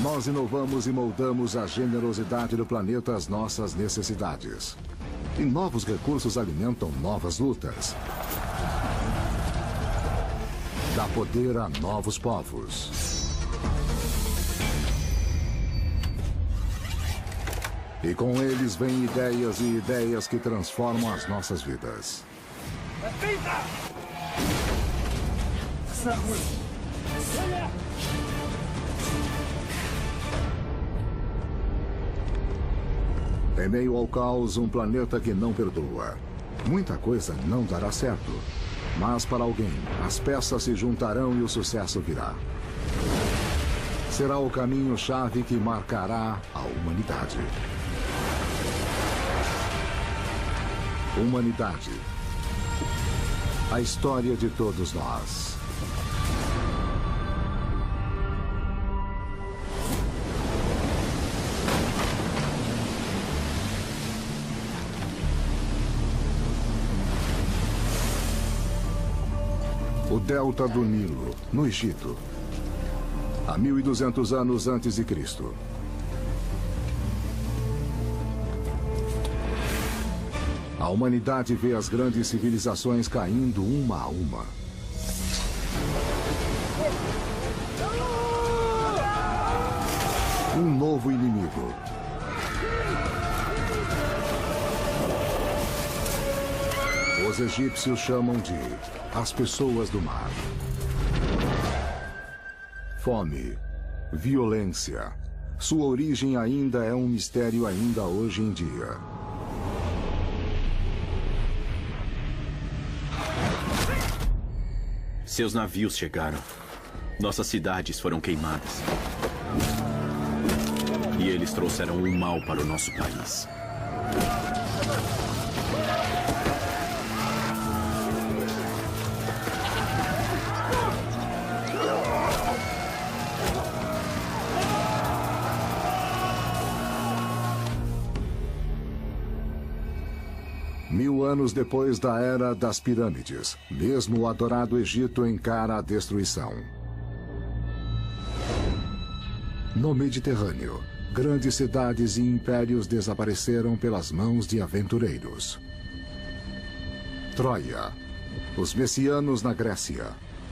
Nós inovamos e moldamos a generosidade do planeta às nossas necessidades. E novos recursos alimentam novas lutas. Dá poder a novos povos. E com eles vêm ideias e ideias que transformam as nossas vidas. Em meio ao caos, um planeta que não perdoa. Muita coisa não dará certo. Mas para alguém, as peças se juntarão e o sucesso virá. Será o caminho-chave que marcará a humanidade. Humanidade. A história de todos nós. O delta do Nilo, no Egito, há 1200 anos antes de Cristo. A humanidade vê as grandes civilizações caindo uma a uma. Um novo inimigo. Os egípcios chamam de as pessoas do mar. Fome, violência. Sua origem ainda é um mistério ainda hoje em dia. Seus navios chegaram. Nossas cidades foram queimadas. E eles trouxeram um mal para o nosso país. Anos depois da Era das Pirâmides, mesmo o adorado Egito encara a destruição. No Mediterrâneo, grandes cidades e impérios desapareceram pelas mãos de aventureiros. Troia, os messianos na Grécia,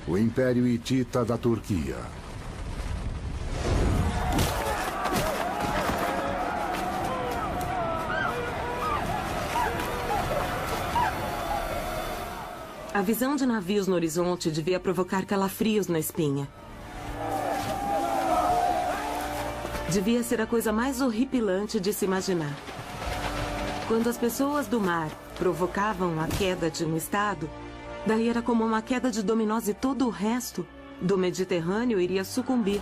o Império Hitita da Turquia. A visão de navios no horizonte devia provocar calafrios na espinha. Devia ser a coisa mais horripilante de se imaginar. Quando as pessoas do mar provocavam a queda de um estado, daí era como uma queda de dominós e todo o resto do Mediterrâneo iria sucumbir.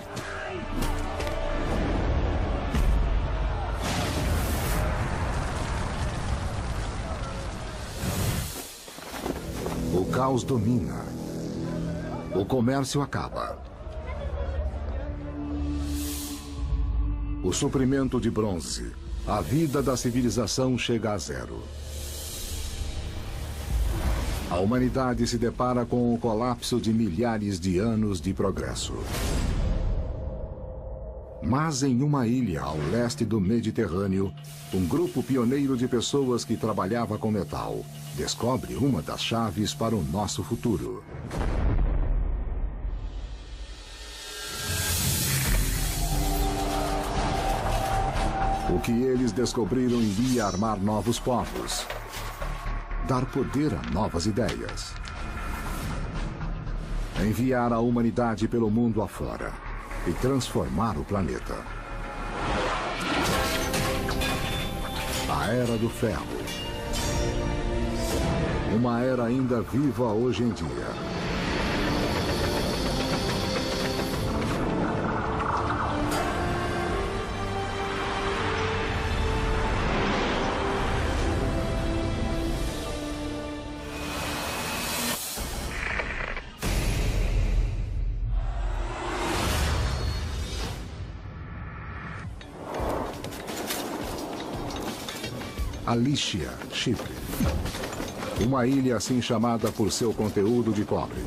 O caos domina. O comércio acaba. O suprimento de bronze. A vida da civilização chega a zero. A humanidade se depara com o colapso de milhares de anos de progresso. Mas em uma ilha ao leste do Mediterrâneo, um grupo pioneiro de pessoas que trabalhava com metal descobre uma das chaves para o nosso futuro. O que eles descobriram iria armar novos povos, dar poder a novas ideias, enviar a humanidade pelo mundo afora e transformar o planeta. A Era do Ferro. Uma era ainda viva hoje em dia. Alicia, Chipre. Uma ilha assim chamada por seu conteúdo de cobre.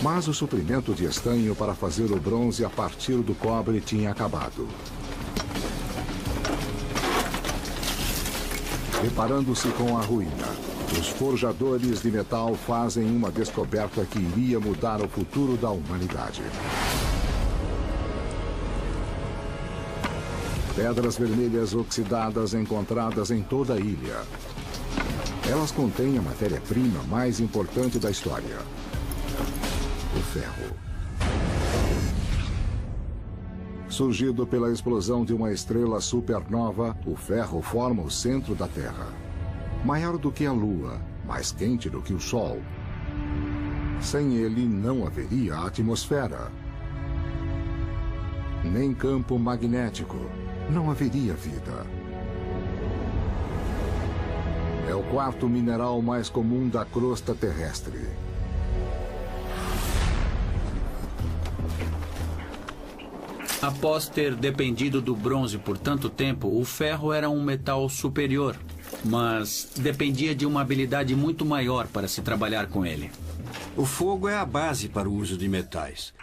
Mas o suprimento de estanho para fazer o bronze a partir do cobre tinha acabado. Deparando-se com a ruína, os forjadores de metal fazem uma descoberta que iria mudar o futuro da humanidade. Pedras vermelhas oxidadas encontradas em toda a ilha. Elas contêm a matéria-prima mais importante da história: o ferro. Surgido pela explosão de uma estrela supernova, o ferro forma o centro da Terra. Maior do que a Lua, mais quente do que o Sol. Sem ele, não haveria atmosfera. Nem campo magnético. Não haveria vida. É o quarto mineral mais comum da crosta terrestre. Após ter dependido do bronze por tanto tempo, o ferro era um metal superior, mas dependia de uma habilidade muito maior para se trabalhar com ele. O fogo é a base para o uso de metais.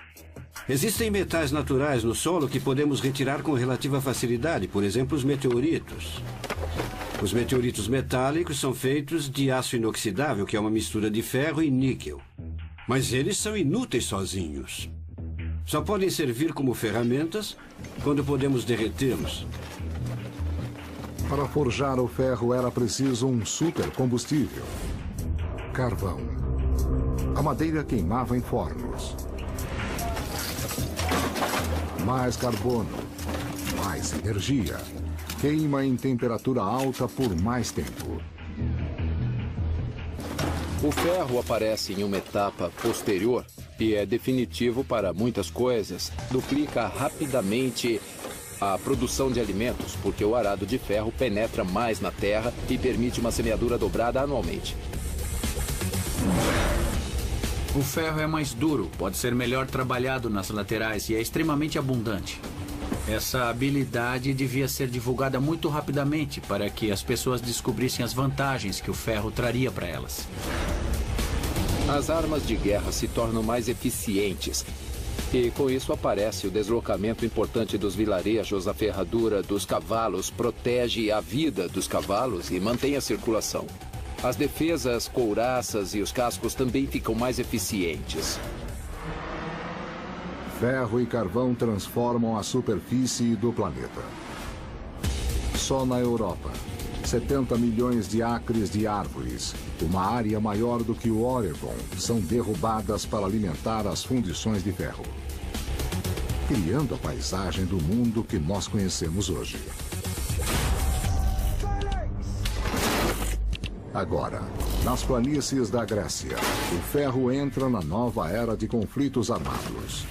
Existem metais naturais no solo que podemos retirar com relativa facilidade, por exemplo, os meteoritos. Os meteoritos metálicos são feitos de aço inoxidável, que é uma mistura de ferro e níquel. Mas eles são inúteis sozinhos. Só podem servir como ferramentas quando podemos derretê-los. Para forjar o ferro era preciso um supercombustível: carvão. A madeira queimava em fornos. Mais carbono, mais energia. Queima em temperatura alta por mais tempo. O ferro aparece em uma etapa posterior e é definitivo para muitas coisas. Duplica rapidamente a produção de alimentos, porque o arado de ferro penetra mais na terra e permite uma semeadura dobrada anualmente. O ferro é mais duro, pode ser melhor trabalhado nas laterais e é extremamente abundante. Essa habilidade devia ser divulgada muito rapidamente para que as pessoas descobrissem as vantagens que o ferro traria para elas. As armas de guerra se tornam mais eficientes. E com isso aparece o deslocamento importante dos vilarejos. A ferradura dos cavalos protege a vida dos cavalos e mantém a circulação. As defesas, couraças e os cascos também ficam mais eficientes. Ferro e carvão transformam a superfície do planeta. Só na Europa, 70 milhões de acres de árvores, uma área maior do que o Oregon, são derrubadas para alimentar as fundições de ferro, criando a paisagem do mundo que nós conhecemos hoje. Agora, nas planícies da Grécia, o ferro entra na nova era de conflitos armados.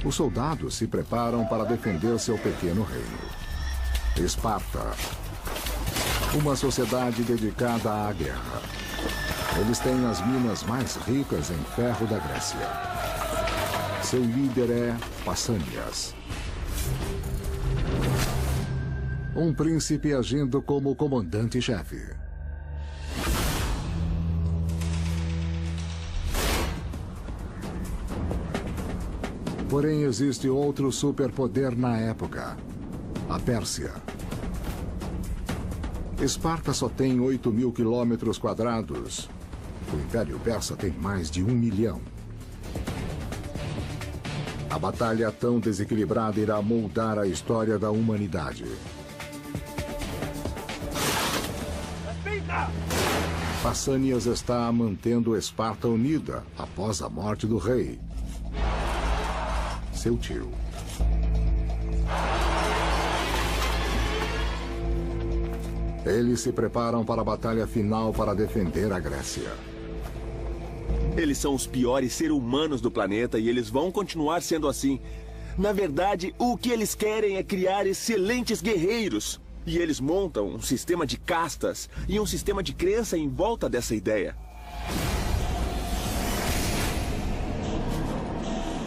Os soldados se preparam para defender seu pequeno reino. Esparta, uma sociedade dedicada à guerra. Eles têm as minas mais ricas em ferro da Grécia. Seu líder é Pausanias, um príncipe agindo como comandante-chefe. Porém, existe outro superpoder na época: a Pérsia. Esparta só tem 8.000 quilômetros quadrados. O Império Persa tem mais de 1 milhão. A batalha tão desequilibrada irá moldar a história da humanidade. Pausanias está mantendo Esparta unida após a morte do rei, seu tio. Eles se preparam para a batalha final para defender a Grécia. Eles são os piores seres humanos do planeta e eles vão continuar sendo assim. Na verdade, o que eles querem é criar excelentes guerreiros. E eles montam um sistema de castas e um sistema de crença em volta dessa ideia.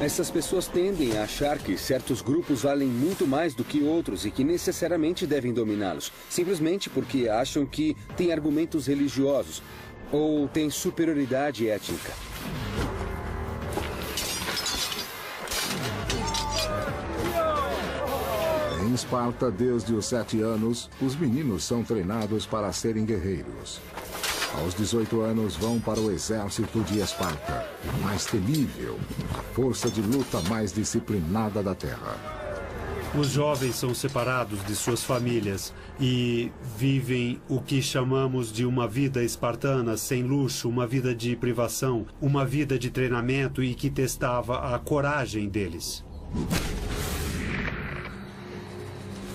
Essas pessoas tendem a achar que certos grupos valem muito mais do que outros e que necessariamente devem dominá-los, simplesmente porque acham que têm argumentos religiosos ou têm superioridade étnica. Em Esparta, desde os 7 anos, os meninos são treinados para serem guerreiros. Aos 18 anos, vão para o exército de Esparta, o mais temível, a força de luta mais disciplinada da Terra. Os jovens são separados de suas famílias e vivem o que chamamos de uma vida espartana, sem luxo, uma vida de privação, uma vida de treinamento e que testava a coragem deles.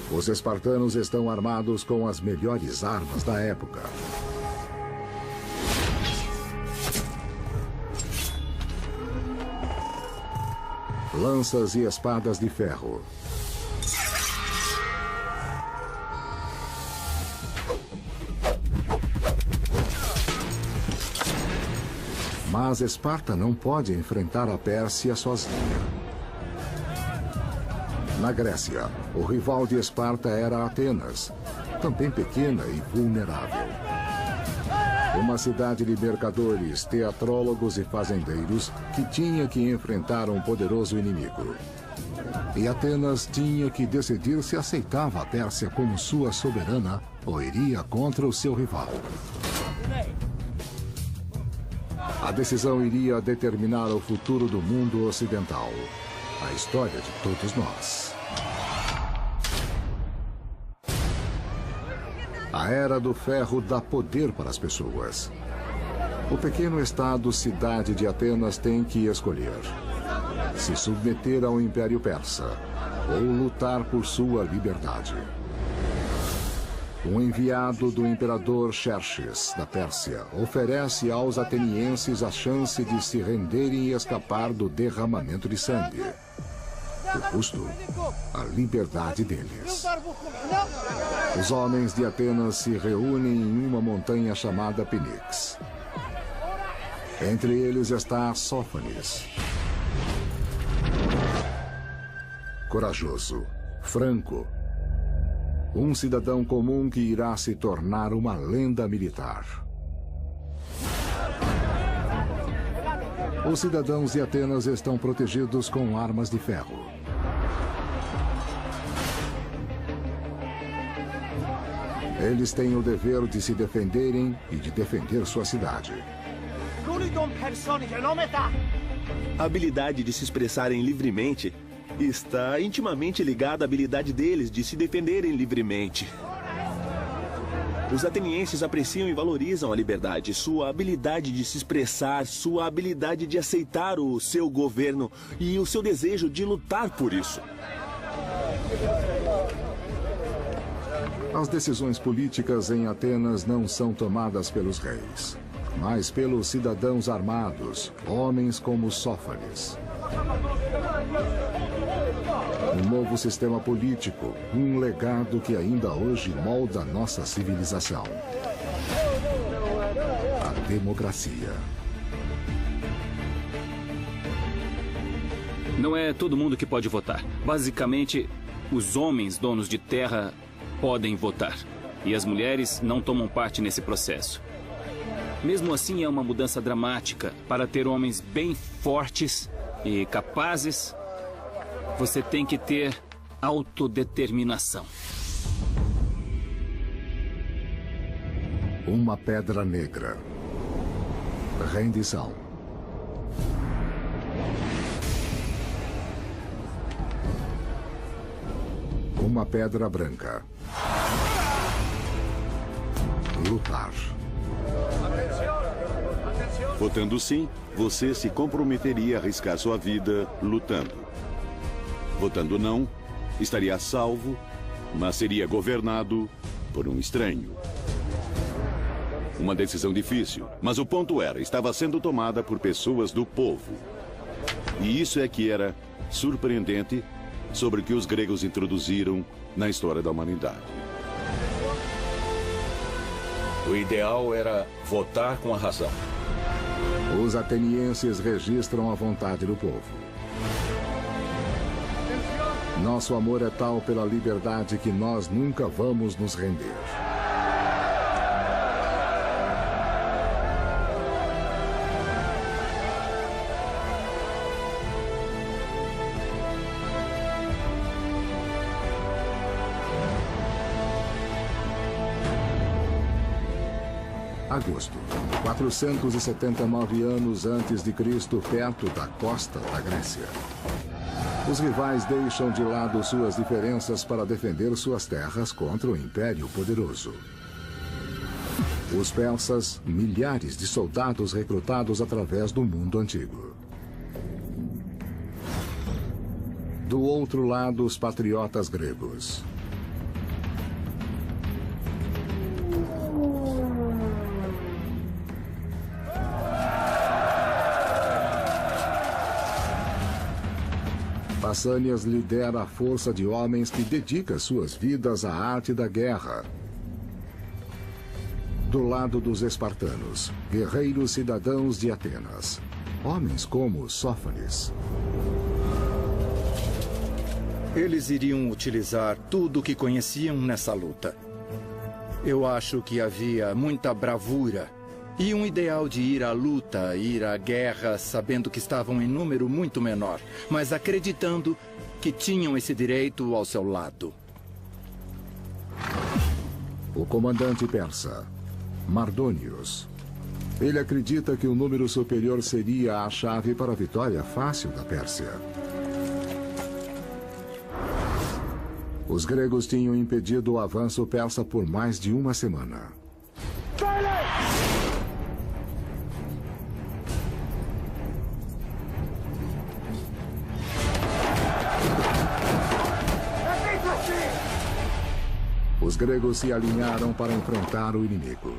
Os espartanos estão armados com as melhores armas da época. Lanças e espadas de ferro. Mas Esparta não pode enfrentar a Pérsia sozinha. Na Grécia, o rival de Esparta era Atenas, também pequena e vulnerável. Uma cidade de mercadores, teatrólogos e fazendeiros que tinha que enfrentar um poderoso inimigo. E Atenas tinha que decidir se aceitava a Pérsia como sua soberana ou iria contra o seu rival. A decisão iria determinar o futuro do mundo ocidental, a história de todos nós. A Era do Ferro dá poder para as pessoas. O pequeno estado-cidade de Atenas tem que escolher: se submeter ao Império Persa ou lutar por sua liberdade. Um enviado do imperador Xerxes, da Pérsia, oferece aos atenienses a chance de se renderem e escapar do derramamento de sangue. O custo, a liberdade deles. Os homens de Atenas se reúnem em uma montanha chamada Pnyx. Entre eles está Sófanes. Corajoso, franco. Um cidadão comum que irá se tornar uma lenda militar. Os cidadãos de Atenas estão protegidos com armas de ferro. Eles têm o dever de se defenderem e de defender sua cidade. A habilidade de se expressarem livremente está intimamente ligada à habilidade deles de se defenderem livremente. Os atenienses apreciam e valorizam a liberdade, sua habilidade de se expressar, sua habilidade de aceitar o seu governo e o seu desejo de lutar por isso. As decisões políticas em Atenas não são tomadas pelos reis, mas pelos cidadãos armados, homens como Sófanes. Um novo sistema político, um legado que ainda hoje molda nossa civilização. A democracia. Não é todo mundo que pode votar. Basicamente, os homens donos de terra podem votar. E as mulheres não tomam parte nesse processo. Mesmo assim, é uma mudança dramática. Para ter homens bem fortes e capazes, você tem que ter autodeterminação. Uma pedra negra. Rendição. Uma pedra branca. Lutar. Votando sim, você se comprometeria a arriscar sua vida lutando. Votando não, estaria a salvo, mas seria governado por um estranho. Uma decisão difícil, mas o ponto era, estava sendo tomada por pessoas do povo. E isso é que era surpreendente sobre o que os gregos introduziram na história da humanidade. O ideal era votar com a razão. Os atenienses registram a vontade do povo. Nosso amor é tal pela liberdade que nós nunca vamos nos render. Agosto, 479 anos antes de Cristo, perto da costa da Grécia. Os rivais deixam de lado suas diferenças para defender suas terras contra o Império Poderoso. Os persas, milhares de soldados recrutados através do mundo antigo. Do outro lado, os patriotas gregos. Pausânias lidera a força de homens que dedica suas vidas à arte da guerra. Do lado dos espartanos, guerreiros cidadãos de Atenas, homens como Sófanes. Eles iriam utilizar tudo o que conheciam nessa luta. Eu acho que havia muita bravura e um ideal de ir à luta, ir à guerra, sabendo que estavam em número muito menor, mas acreditando que tinham esse direito ao seu lado. O comandante persa, Mardônios. Ele acredita que o número superior seria a chave para a vitória fácil da Pérsia. Os gregos tinham impedido o avanço persa por mais de uma semana. Os gregos se alinharam para enfrentar o inimigo.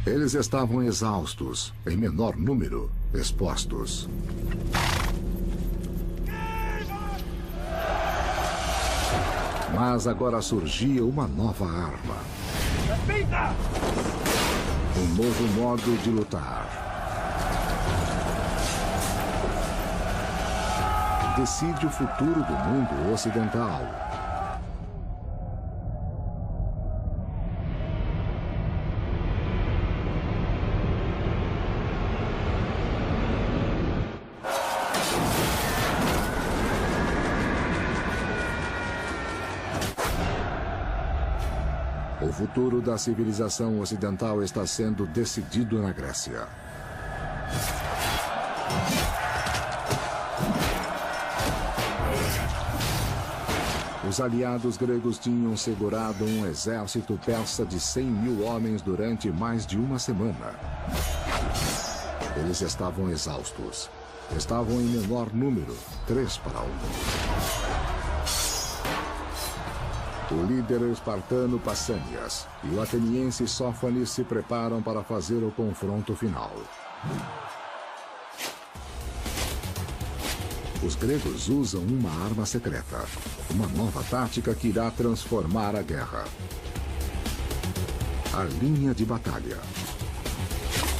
Eles estavam exaustos, em menor número, expostos. Mas agora surgia uma nova arma. Um novo modo de lutar. Decide o futuro do mundo ocidental. O futuro da civilização ocidental está sendo decidido na Grécia. Os aliados gregos tinham segurado um exército persa de 100 mil homens durante mais de uma semana. Eles estavam exaustos. Estavam em menor número, 3 para 1. O líder espartano Pausânias e o ateniense Sófanes se preparam para fazer o confronto final. Os gregos usam uma arma secreta, uma nova tática que irá transformar a guerra. A linha de batalha.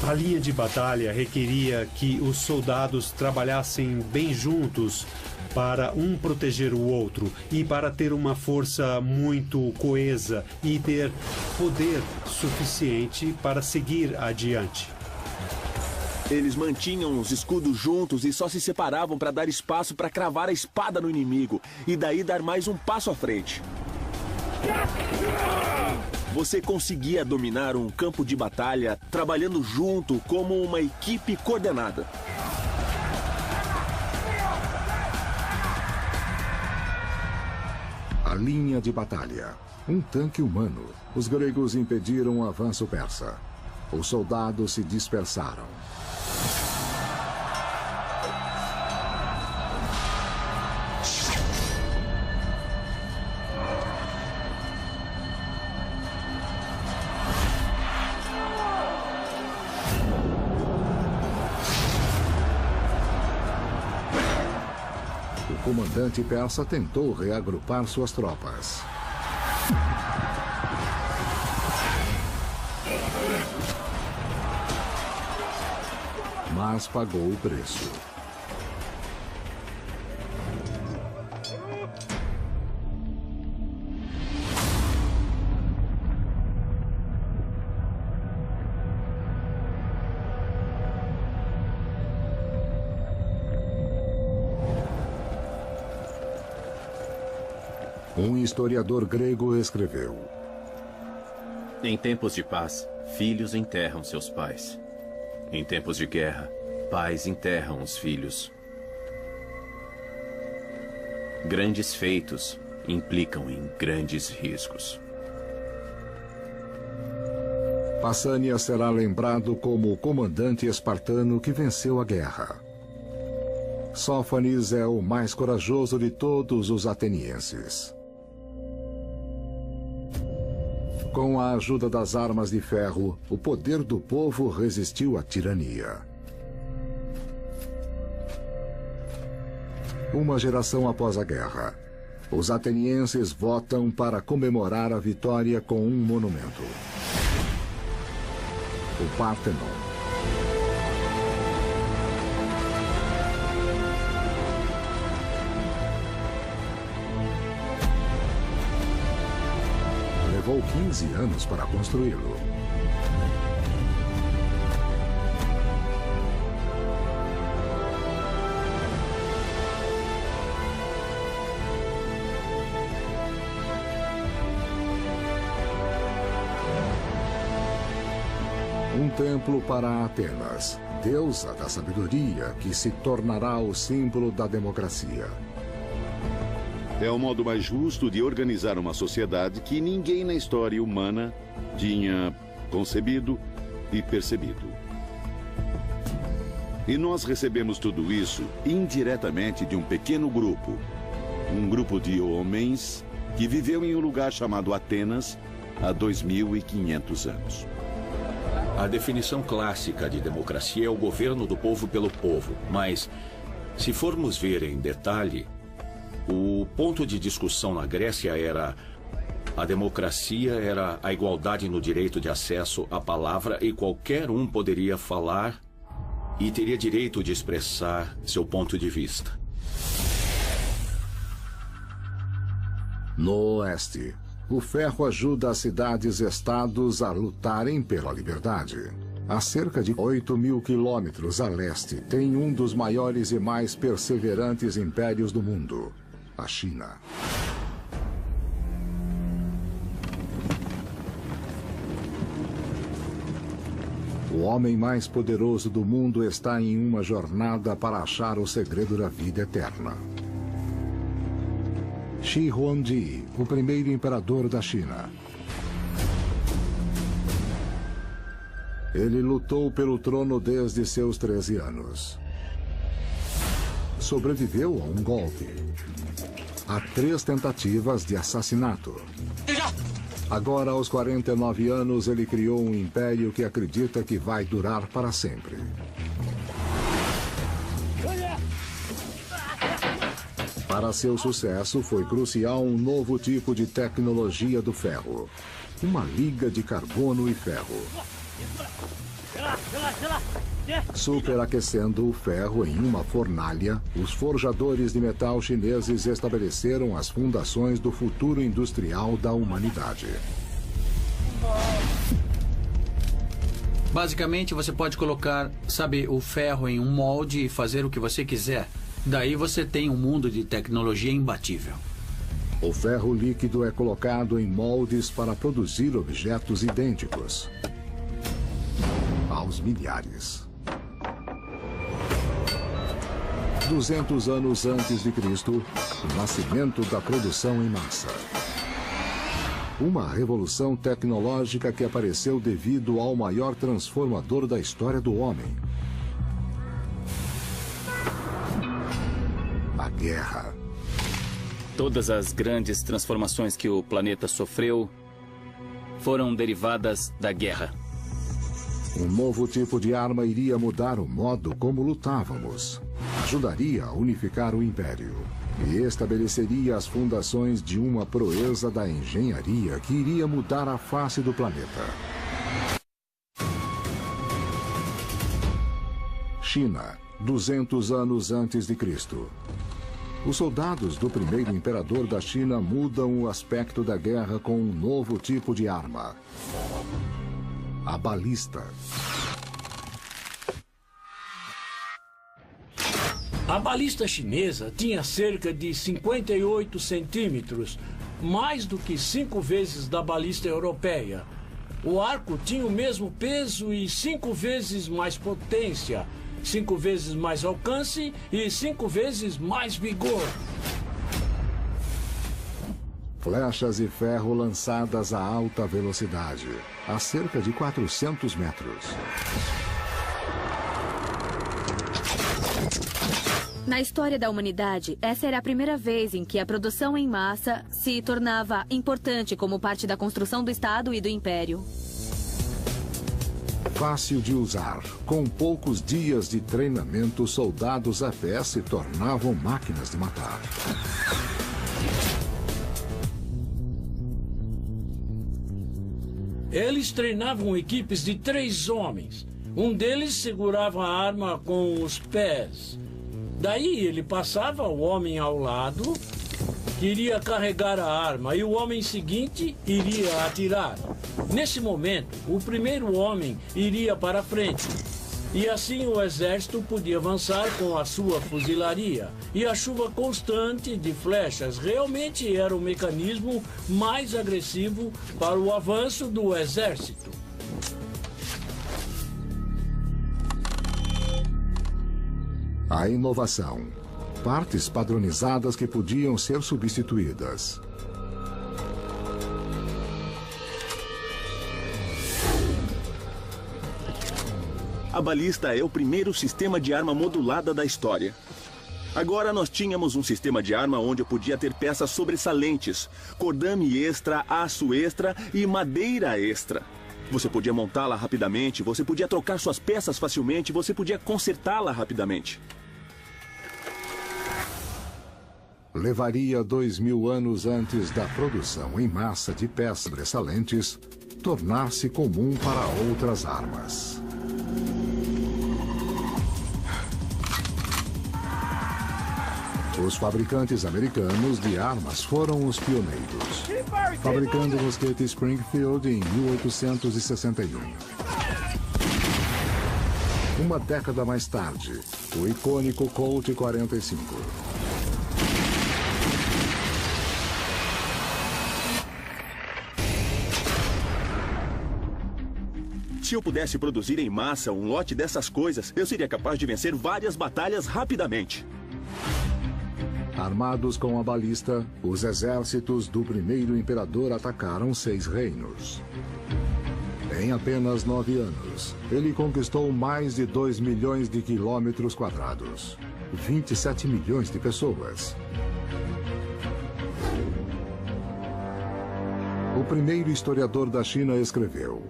A linha de batalha requeria que os soldados trabalhassem bem juntos para um proteger o outro e para ter uma força muito coesa e ter poder suficiente para seguir adiante. Eles mantinham os escudos juntos e só se separavam para dar espaço para cravar a espada no inimigo e daí dar mais um passo à frente. Você conseguia dominar um campo de batalha trabalhando junto como uma equipe coordenada. A linha de batalha. Um tanque humano. Os gregos impediram o avanço persa. Os soldados se dispersaram. O comandante persa tentou reagrupar suas tropas. Mas pagou o preço. Um historiador grego escreveu: em tempos de paz, filhos enterram seus pais. Em tempos de guerra, pais enterram os filhos. Grandes feitos implicam em grandes riscos. Pausânias será lembrado como o comandante espartano que venceu a guerra. Sófanes é o mais corajoso de todos os atenienses. Com a ajuda das armas de ferro, o poder do povo resistiu à tirania. Uma geração após a guerra, os atenienses votam para comemorar a vitória com um monumento: o Partenon. Levou 15 anos para construí-lo. Um templo para Atenas, deusa da sabedoria, que se tornará o símbolo da democracia. É o modo mais justo de organizar uma sociedade que ninguém na história humana tinha concebido e percebido. E nós recebemos tudo isso indiretamente de um pequeno grupo. Um grupo de homens que viveu em um lugar chamado Atenas há 2.500 anos. A definição clássica de democracia é o governo do povo pelo povo. Mas, se formos ver em detalhe, o ponto de discussão na Grécia era: a democracia era a igualdade no direito de acesso à palavra e qualquer um poderia falar e teria direito de expressar seu ponto de vista. No Oeste, o ferro ajuda as cidades-estados a lutarem pela liberdade. A cerca de 8.000 quilômetros a leste, tem um dos maiores e mais perseverantes impérios do mundo: a China. O homem mais poderoso do mundo está em uma jornada para achar o segredo da vida eterna. Shi Huangdi, o primeiro imperador da China. Ele lutou pelo trono desde seus 13 anos. Sobreviveu a um golpe. A 3 tentativas de assassinato. Agora, aos 49 anos, ele criou um império que acredita que vai durar para sempre. Para seu sucesso, foi crucial um novo tipo de tecnologia do ferro: uma liga de carbono e ferro. Superaquecendo o ferro em uma fornalha, os forjadores de metal chineses estabeleceram as fundações do futuro industrial da humanidade. Basicamente, você pode colocar, o ferro em um molde e fazer o que você quiser. Daí você tem um mundo de tecnologia imbatível. O ferro líquido é colocado em moldes para produzir objetos idênticos aos milhares. 200 anos antes de Cristo, o nascimento da produção em massa. Uma revolução tecnológica que apareceu devido ao maior transformador da história do homem: a guerra. Todas as grandes transformações que o planeta sofreu foram derivadas da guerra. Um novo tipo de arma iria mudar o modo como lutávamos. Ajudaria a unificar o império e estabeleceria as fundações de uma proeza da engenharia que iria mudar a face do planeta. China, 200 anos antes de Cristo. Os soldados do primeiro imperador da China mudam o aspecto da guerra com um novo tipo de arma: a balista. A balista chinesa tinha cerca de 58 centímetros, mais do que 5 vezes da balista europeia. O arco tinha o mesmo peso e 5 vezes mais potência, 5 vezes mais alcance e 5 vezes mais vigor. Flechas de ferro lançadas a alta velocidade, a cerca de 400 metros. Na história da humanidade, essa era a primeira vez em que a produção em massa se tornava importante como parte da construção do Estado e do Império. Fácil de usar. Com poucos dias de treinamento, soldados a pé se tornavam máquinas de matar. Eles treinavam equipes de 3 homens. Um deles segurava a arma com os pés. Daí ele passava o homem ao lado, que iria carregar a arma, e o homem seguinte iria atirar. Nesse momento, o primeiro homem iria para a frente. E assim o exército podia avançar com a sua fuzilaria. E a chuva constante de flechas realmente era o mecanismo mais agressivo para o avanço do exército. A inovação. Partes padronizadas que podiam ser substituídas. A balista é o primeiro sistema de arma modulada da história. Agora nós tínhamos um sistema de arma onde eu podia ter peças sobressalentes, cordame extra, aço extra e madeira extra. Você podia montá-la rapidamente, você podia trocar suas peças facilmente, você podia consertá-la rapidamente. Levaria 2000 anos antes da produção em massa de peças sobressalentes tornar-se comum para outras armas. Os fabricantes americanos de armas foram os pioneiros, fabricando o mosquete Springfield em 1861. Uma década mais tarde, o icônico Colt 45. Se eu pudesse produzir em massa um lote dessas coisas, eu seria capaz de vencer várias batalhas rapidamente. Armados com a balista, os exércitos do primeiro imperador atacaram 6 reinos. Em apenas 9 anos, ele conquistou mais de 2 milhões de quilômetros quadrados, 27 milhões de pessoas. O primeiro historiador da China escreveu: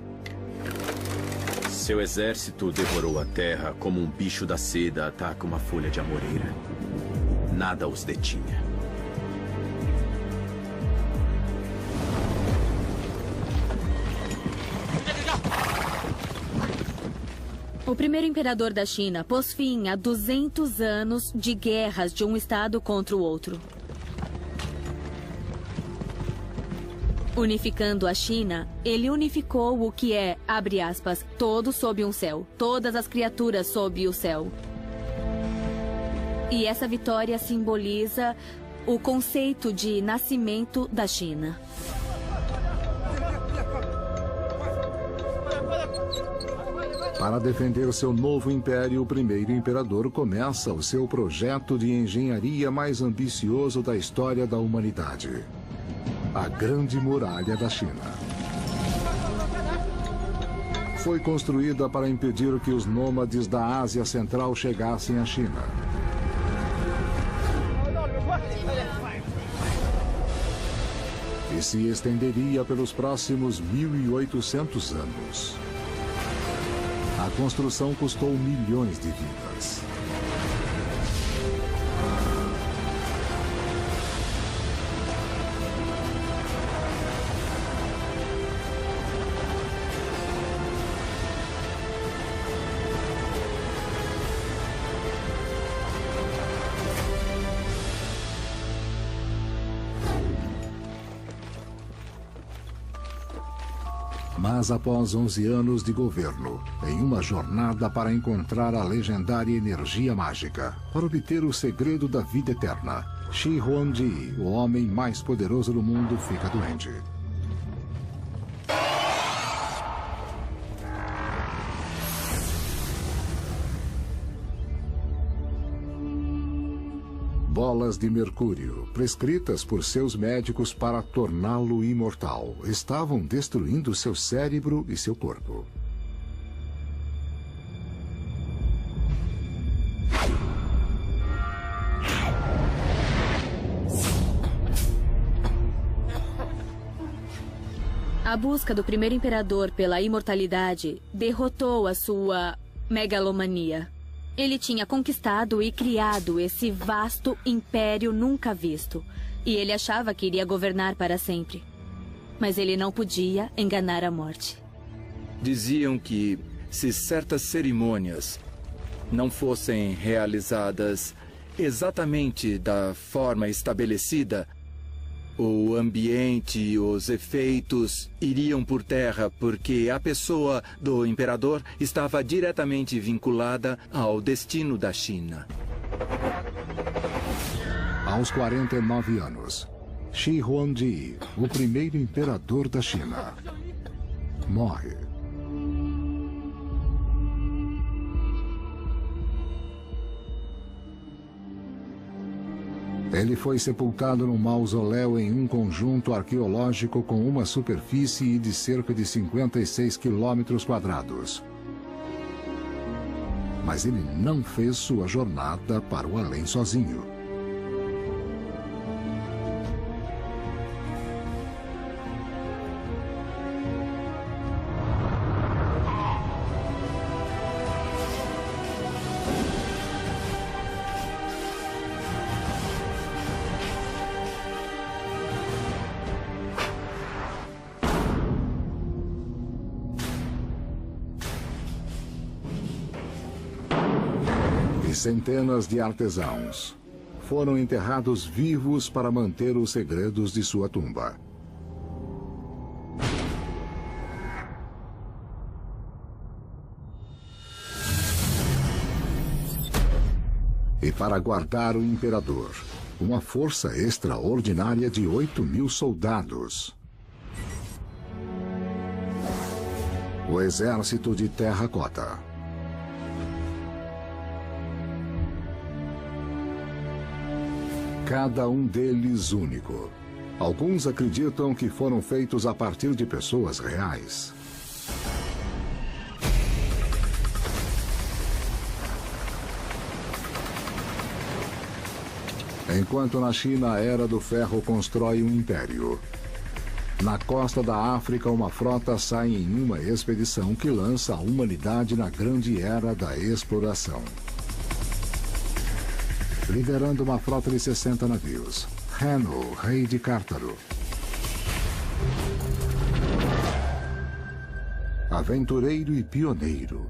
seu exército devorou a terra como um bicho da seda ataca uma folha de amoreira. Nada os detinha. O primeiro imperador da China pôs fim a 200 anos de guerras de um estado contra o outro. Unificando a China, ele unificou o que é, abre aspas, todo sob um céu, todas as criaturas sob o céu. E essa vitória simboliza o conceito de nascimento da China. Para defender seu novo império, o primeiro imperador começa o seu projeto de engenharia mais ambicioso da história da humanidade: a Grande Muralha da China. Foi construída para impedir que os nômades da Ásia Central chegassem à China. E se estenderia pelos próximos 1.800 anos. A construção custou milhões de vidas. Mas após 11 anos de governo, em uma jornada para encontrar a legendária energia mágica, para obter o segredo da vida eterna, Shi Huangdi, o homem mais poderoso do mundo, fica doente. Bolas de mercúrio, prescritas por seus médicos para torná-lo imortal, estavam destruindo seu cérebro e seu corpo. A busca do primeiro imperador pela imortalidade derrotou a sua megalomania. Ele tinha conquistado e criado esse vasto império nunca visto. E ele achava que iria governar para sempre. Mas ele não podia enganar a morte. Diziam que se certas cerimônias não fossem realizadas exatamente da forma estabelecida, o ambiente e os efeitos iriam por terra porque a pessoa do imperador estava diretamente vinculada ao destino da China. Aos 49 anos, Shi Huangdi, o primeiro imperador da China, morre. Ele foi sepultado num mausoléu em um conjunto arqueológico com uma superfície de cerca de 56 quilômetros quadrados. Mas ele não fez sua jornada para o além sozinho. Centenas de artesãos foram enterrados vivos para manter os segredos de sua tumba. E para guardar o imperador, uma força extraordinária de 8.000 soldados. O exército de terracota. Cada um deles único. Alguns acreditam que foram feitos a partir de pessoas reais. Enquanto na China a Era do Ferro constrói um império, na costa da África uma frota sai em uma expedição que lança a humanidade na grande era da exploração. Liderando uma frota de 60 navios, Hanno, rei de Cártaro. Aventureiro e pioneiro.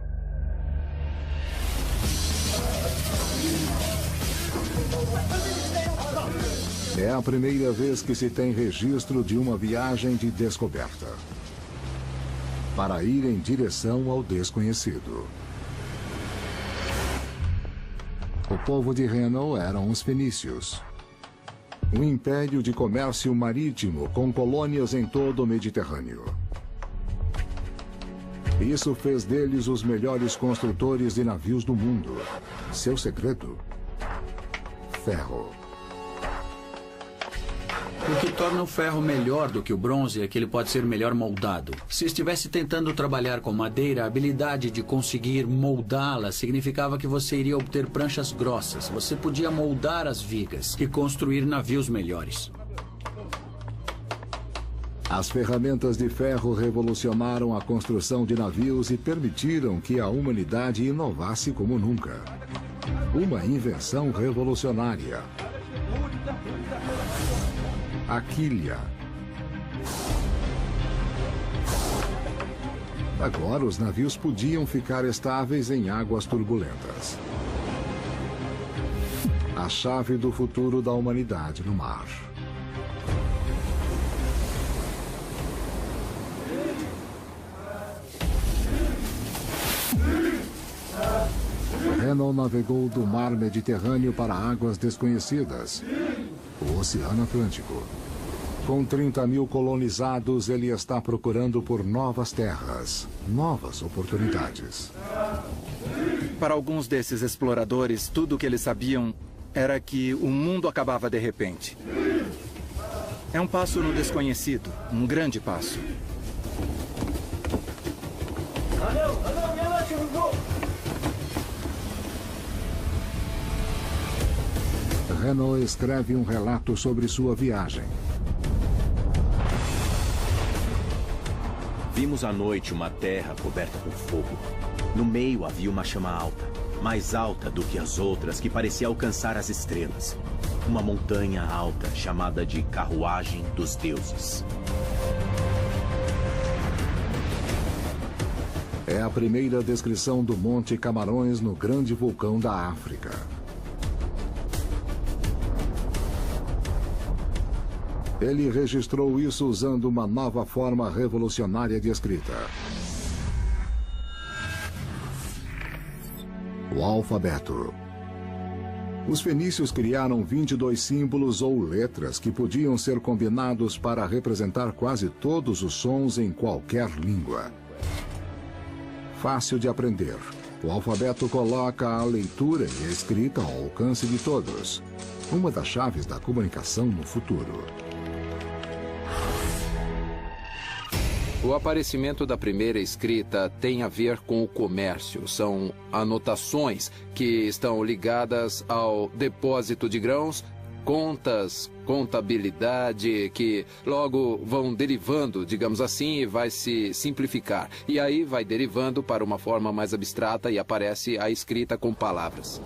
É a primeira vez que se tem registro de uma viagem de descoberta para ir em direção ao desconhecido. O povo de Hanno eram os fenícios, um império de comércio marítimo com colônias em todo o Mediterrâneo. Isso fez deles os melhores construtores de navios do mundo. Seu segredo? Ferro. O que torna o ferro melhor do que o bronze é que ele pode ser melhor moldado. Se estivesse tentando trabalhar com madeira, a habilidade de conseguir moldá-la significava que você iria obter pranchas grossas. Você podia moldar as vigas e construir navios melhores. As ferramentas de ferro revolucionaram a construção de navios e permitiram que a humanidade inovasse como nunca. Uma invenção revolucionária. A quilha. Agora os navios podiam ficar estáveis em águas turbulentas. A chave do futuro da humanidade no mar. Hanno navegou do mar Mediterrâneo para águas desconhecidas, o Oceano Atlântico. Com 30.000 colonizados, ele está procurando por novas terras, novas oportunidades. Para alguns desses exploradores, tudo o que eles sabiam era que o mundo acabava de repente. É um passo no desconhecido, um grande passo. Renault escreve um relato sobre sua viagem. Vimos à noite uma terra coberta por fogo. No meio havia uma chama alta, mais alta do que as outras, que parecia alcançar as estrelas. Uma montanha alta, chamada de Carruagem dos Deuses. É a primeira descrição do Monte Camarões no grande vulcão da África. Ele registrou isso usando uma nova forma revolucionária de escrita: o alfabeto. Os fenícios criaram 22 símbolos ou letras que podiam ser combinados para representar quase todos os sons em qualquer língua. Fácil de aprender. O alfabeto coloca a leitura e a escrita ao alcance de todos. Uma das chaves da comunicação no futuro. O aparecimento da primeira escrita tem a ver com o comércio. São anotações que estão ligadas ao depósito de grãos, contas, contabilidade, que logo vão derivando, digamos assim, e vai se simplificar. E aí vai derivando para uma forma mais abstrata e aparece a escrita com palavras.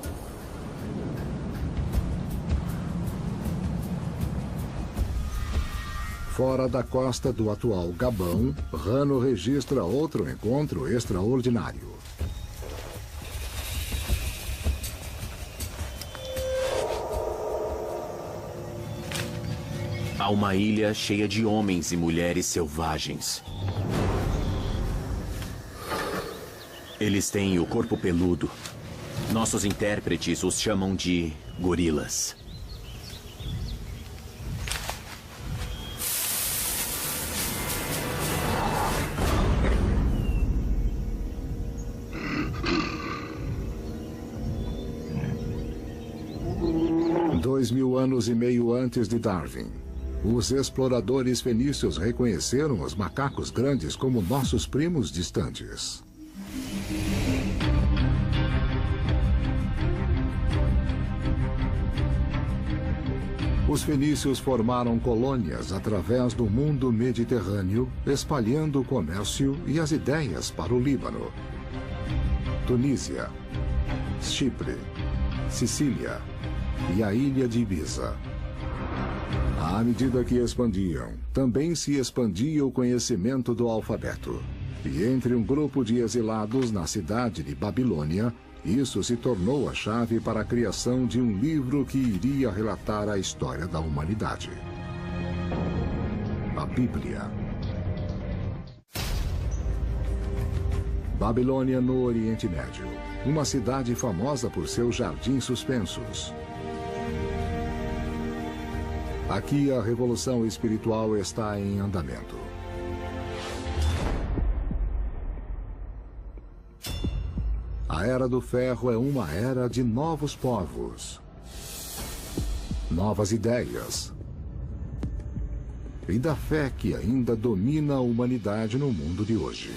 Fora da costa do atual Gabão, Rano registra outro encontro extraordinário. Há uma ilha cheia de homens e mulheres selvagens. Eles têm o corpo peludo. Nossos intérpretes os chamam de gorilas. Dois 2000 anos e meio antes de Darwin, os exploradores fenícios reconheceram os macacos grandes como nossos primos distantes. Os fenícios formaram colônias através do mundo mediterrâneo, espalhando o comércio e as ideias para o Líbano, Tunísia, Chipre, Sicília e a ilha de Ibiza. À medida que expandiam, também se expandia o conhecimento do alfabeto. E entre um grupo de exilados na cidade de Babilônia, isso se tornou a chave para a criação de um livro que iria relatar a história da humanidade. A Bíblia. Babilônia no Oriente Médio. Uma cidade famosa por seus jardins suspensos. Aqui a revolução espiritual está em andamento. A Era do Ferro é uma era de novos povos, novas ideias e da fé que ainda domina a humanidade no mundo de hoje.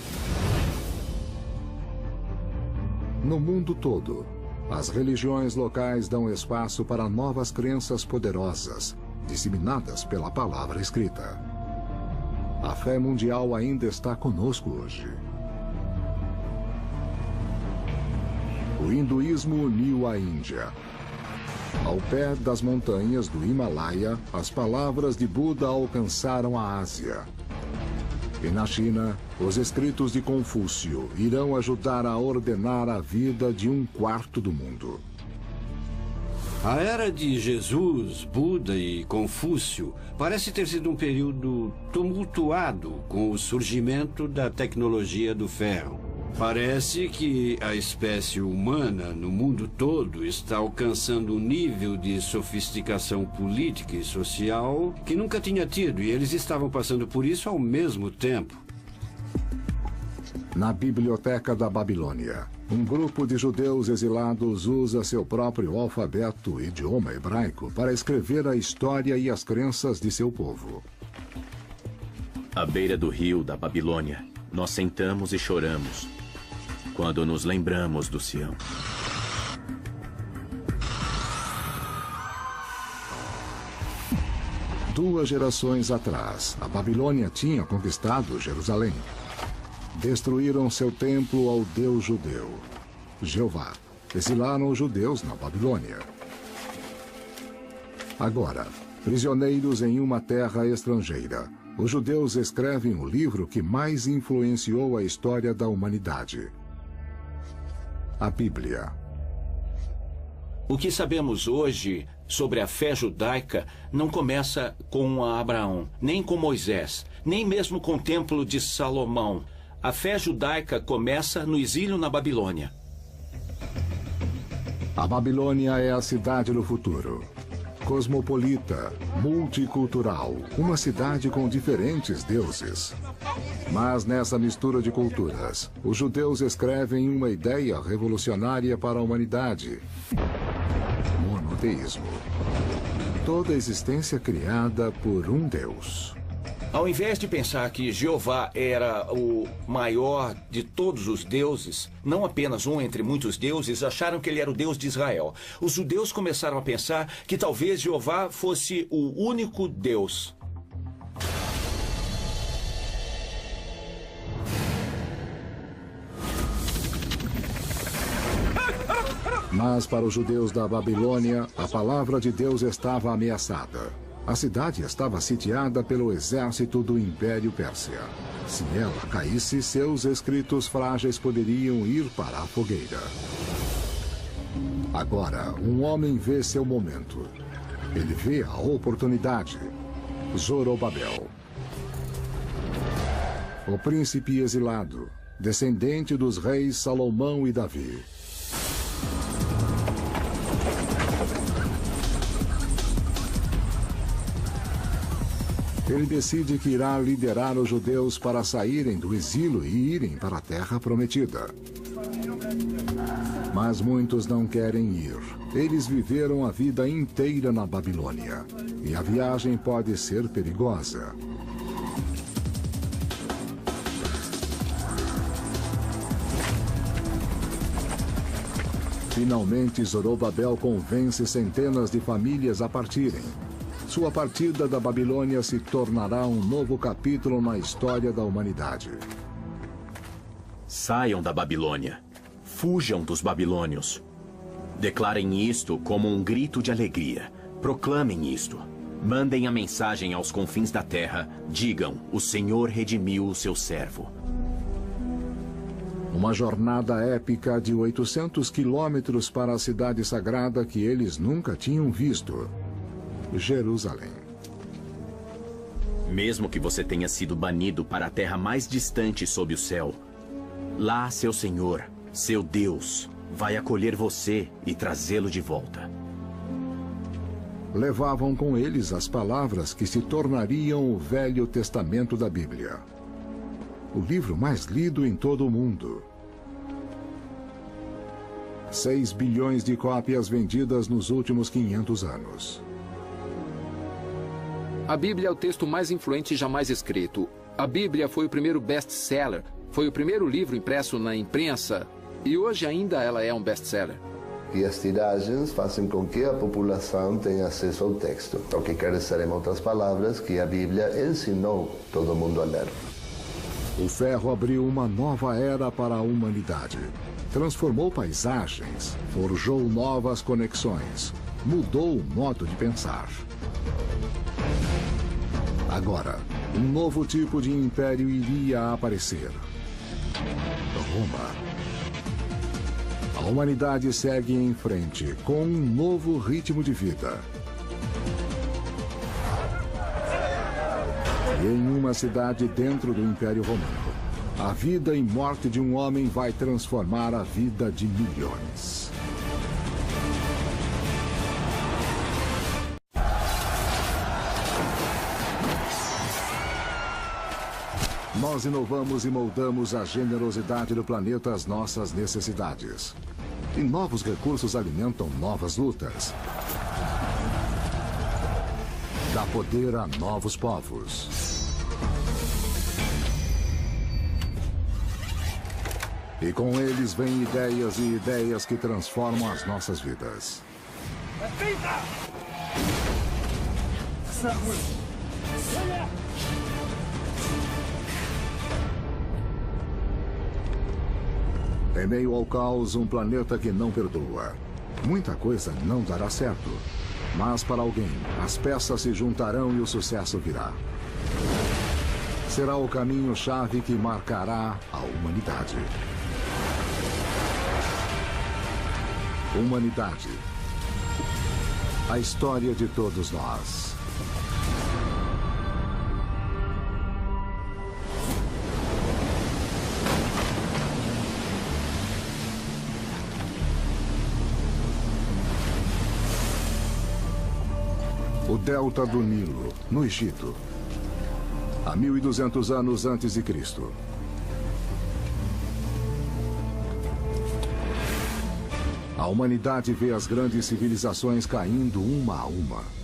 No mundo todo, as religiões locais dão espaço para novas crenças poderosas, disseminadas pela palavra escrita. A fé mundial ainda está conosco hoje. O hinduísmo uniu a Índia. Ao pé das montanhas do Himalaia, as palavras de Buda alcançaram a Ásia. E na China, os escritos de Confúcio irão ajudar a ordenar a vida de um quarto do mundo. A era de Jesus, Buda e Confúcio parece ter sido um período tumultuado com o surgimento da tecnologia do ferro. Parece que a espécie humana no mundo todo está alcançando um nível de sofisticação política e social que nunca tinha tido, e eles estavam passando por isso ao mesmo tempo. Na Biblioteca da Babilônia, Um grupo de judeus exilados usa seu próprio alfabeto e idioma hebraico para escrever a história e as crenças de seu povo. À beira do rio da Babilônia, nós sentamos e choramos quando nos lembramos do Sião. Duas gerações atrás, a Babilônia tinha conquistado Jerusalém. Destruíram seu templo ao Deus judeu, Jeová. Exilaram os judeus na Babilônia. Agora, prisioneiros em uma terra estrangeira, os judeus escrevem o livro que mais influenciou a história da humanidade: a Bíblia. O que sabemos hoje sobre a fé judaica não começa com Abraão, nem com Moisés, nem mesmo com o Templo de Salomão. A fé judaica começa no exílio na Babilônia. A Babilônia é a cidade do futuro. Cosmopolita, multicultural, uma cidade com diferentes deuses. Mas nessa mistura de culturas, os judeus escrevem uma ideia revolucionária para a humanidade: monoteísmo. Toda a existência criada por um Deus. Ao invés de pensar que Jeová era o maior de todos os deuses, não apenas um entre muitos deuses, acharam que ele era o Deus de Israel. Os judeus começaram a pensar que talvez Jeová fosse o único Deus. Mas para os judeus da Babilônia, a palavra de Deus estava ameaçada. A cidade estava sitiada pelo exército do Império Pérsia. Se ela caísse, seus escritos frágeis poderiam ir para a fogueira. Agora, um homem vê seu momento. Ele vê a oportunidade. Zorobabel. O príncipe exilado, descendente dos reis Salomão e Davi. Ele decide que irá liderar os judeus para saírem do exílio e irem para a Terra Prometida. Mas muitos não querem ir. Eles viveram a vida inteira na Babilônia. E a viagem pode ser perigosa. Finalmente, Zorobabel convence centenas de famílias a partirem. Sua partida da Babilônia se tornará um novo capítulo na história da humanidade. Saiam da Babilônia. Fujam dos babilônios. Declarem isto como um grito de alegria. Proclamem isto. Mandem a mensagem aos confins da terra. Digam: o Senhor redimiu o seu servo. Uma jornada épica de 800 quilômetros para a cidade sagrada que eles nunca tinham visto: Jerusalém. Mesmo que você tenha sido banido para a terra mais distante sob o céu, lá seu Senhor, seu Deus, vai acolher você e trazê-lo de volta. Levavam com eles as palavras que se tornariam o Velho Testamento da Bíblia, o livro mais lido em todo o mundo. 6 bilhões de cópias vendidas nos últimos 500 anos. A Bíblia é o texto mais influente jamais escrito. A Bíblia foi o primeiro best-seller, foi o primeiro livro impresso na imprensa e hoje ainda ela é um best-seller. E as tiragens fazem com que a população tenha acesso ao texto. O que quer dizer, em outras palavras, que a Bíblia ensinou todo mundo a ler. O ferro abriu uma nova era para a humanidade. Transformou paisagens, forjou novas conexões, mudou o modo de pensar. Agora, um novo tipo de império iria aparecer: Roma. A humanidade segue em frente com um novo ritmo de vida. E em uma cidade dentro do Império Romano, a vida e morte de um homem vai transformar a vida de milhões. Nós inovamos e moldamos a generosidade do planeta às nossas necessidades. E novos recursos alimentam novas lutas. Dá poder a novos povos. E com eles vêm ideias e ideias que transformam as nossas vidas. Em meio ao caos, um planeta que não perdoa. Muita coisa não dará certo. Mas para alguém, as peças se juntarão e o sucesso virá. Será o caminho-chave que marcará a humanidade. Humanidade. A história de todos nós. O delta do Nilo, no Egito, há 1200 anos antes de Cristo. A humanidade vê as grandes civilizações caindo uma a uma.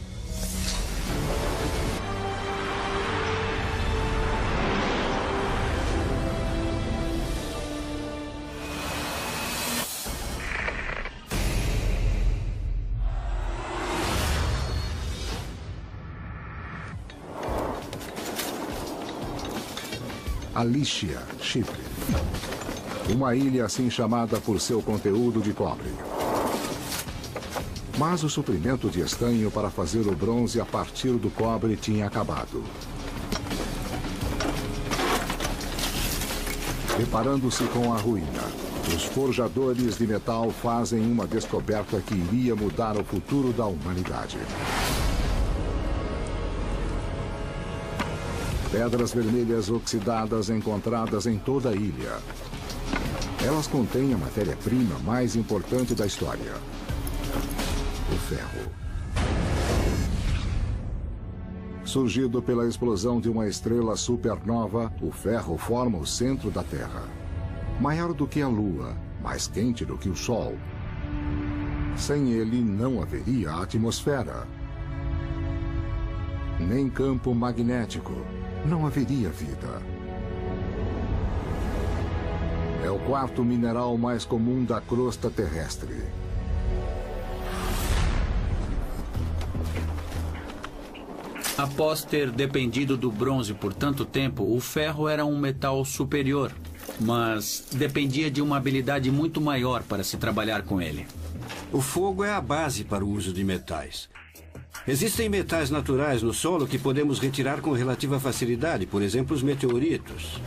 A Lícia, Chipre. Uma ilha assim chamada por seu conteúdo de cobre. Mas o suprimento de estanho para fazer o bronze a partir do cobre tinha acabado. Deparando-se com a ruína, os forjadores de metal fazem uma descoberta que iria mudar o futuro da humanidade. Pedras vermelhas oxidadas encontradas em toda a ilha. Elas contêm a matéria-prima mais importante da história: o ferro. Surgido pela explosão de uma estrela supernova, o ferro forma o centro da Terra. Maior do que a Lua, mais quente do que o Sol. Sem ele, não haveria atmosfera. Nem campo magnético. Não haveria vida. É o quarto mineral mais comum da crosta terrestre. Após ter dependido do bronze por tanto tempo, o ferro era um metal superior, mas dependia de uma habilidade muito maior para se trabalhar com ele. O fogo é a base para o uso de metais. Existem metais naturais no solo que podemos retirar com relativa facilidade, por exemplo, os meteoritos.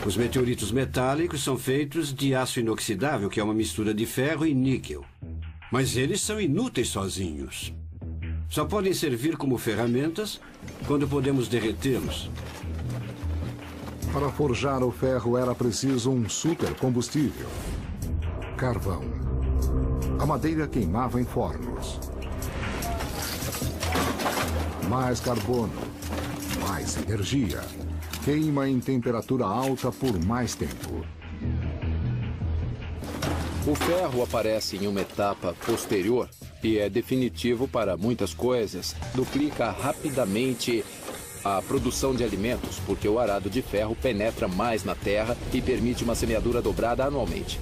Os meteoritos metálicos são feitos de aço inoxidável, que é uma mistura de ferro e níquel. Mas eles são inúteis sozinhos. Só podem servir como ferramentas quando podemos derretê-los. Para forjar o ferro era preciso um supercombustível: carvão. A madeira queimava em fornos. Mais carbono, mais energia. Queima em temperatura alta por mais tempo. O ferro aparece em uma etapa posterior e é definitivo para muitas coisas. Duplica rapidamente a produção de alimentos, porque o arado de ferro penetra mais na terra e permite uma semeadura dobrada anualmente.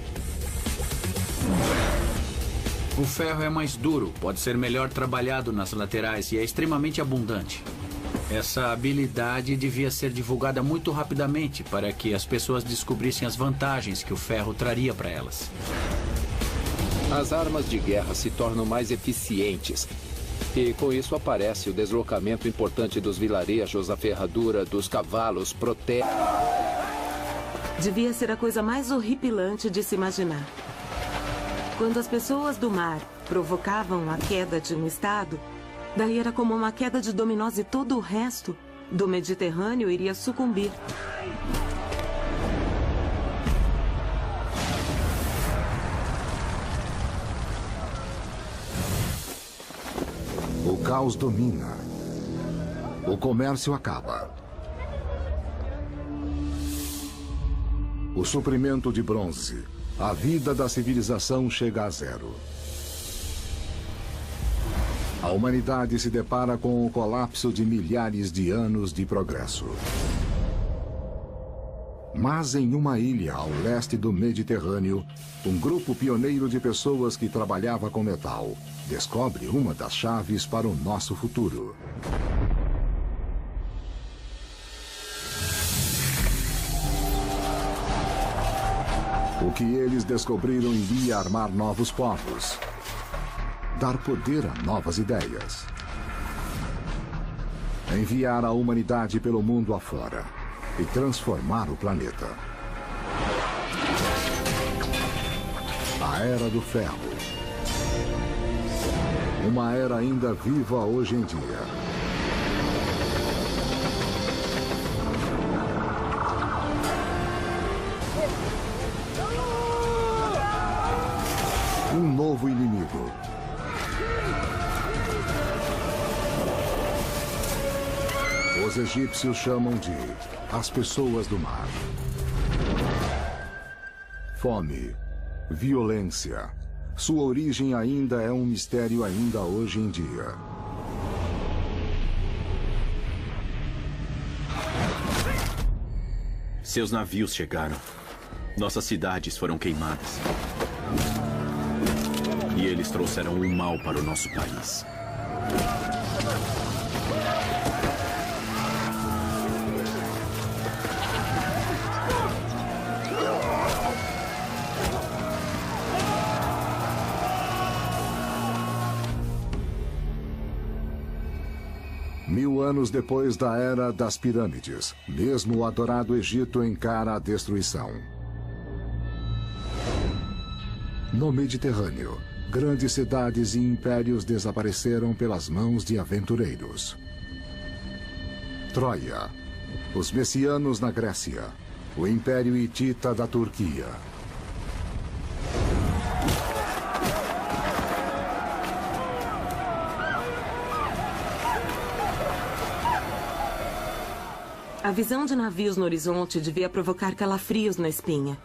O ferro é mais duro, pode ser melhor trabalhado nas laterais e é extremamente abundante. Essa habilidade devia ser divulgada muito rapidamente para que as pessoas descobrissem as vantagens que o ferro traria para elas. As armas de guerra se tornam mais eficientes. E com isso aparece o deslocamento importante dos vilarejos, a ferradura dos cavalos, protege... Devia ser a coisa mais horripilante de se imaginar. Quando as pessoas do mar provocavam a queda de um estado, daí era como uma queda de dominós e todo o resto do Mediterrâneo iria sucumbir. O caos domina. O comércio acaba. O suprimento de bronze. A vida da civilização chega a zero. A humanidade se depara com o colapso de milhares de anos de progresso. Mas em uma ilha ao leste do Mediterrâneo, um grupo pioneiro de pessoas que trabalhava com metal descobre uma das chaves para o nosso futuro. O que eles descobriram iria armar novos povos, dar poder a novas ideias, enviar a humanidade pelo mundo afora e transformar o planeta. A Era do Ferro. Uma era ainda viva hoje em dia. Um novo inimigo. Os egípcios chamam de as pessoas do mar. Fome, violência. Sua origem ainda é um mistério ainda hoje em dia. Seus navios chegaram. Nossas cidades foram queimadas. E eles trouxeram um mal para o nosso país. Mil anos depois da Era das Pirâmides, mesmo o adorado Egito encara a destruição. No Mediterrâneo, grandes cidades e impérios desapareceram pelas mãos de aventureiros. Troia, os messianos na Grécia, o Império Hitita da Turquia. A visão de navios no horizonte devia provocar calafrios na espinha.